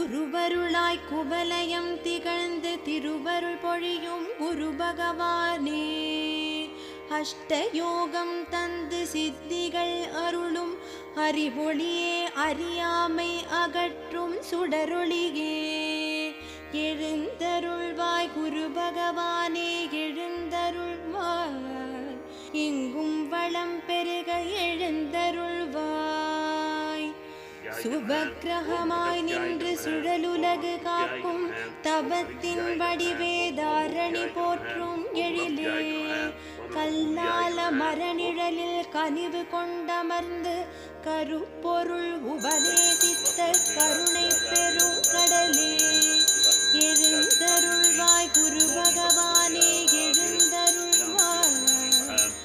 குருவருளாய் குவலயம் திகழ்ந்து திருவருள் பொழியும் குரு பகவானே, அஷ்டயோகம் தந்து சித்திகள் அருளும் அறிவொளியே, அறியாமை அகற்றும் சுடரொளியே, எழுந்தருள்வாய் குரு பகவானே, எழுந்தருள்வாய், எங்கும் வளம் பெருக எழுந்தருள்வாய். சுபக்கிரகமாய் நின்று சுழலுலகு காக்கும் தவத்தின் வடிவே, தாரணி போற்றும் எழிலே, கல்லால மரநிழலில் கனிவு கொண்டமர்ந்து கருப்பொருள் உபதேசித்த கருணை பெரும் கடலே, எழுந்தருள்வாய் குரு பகவானே,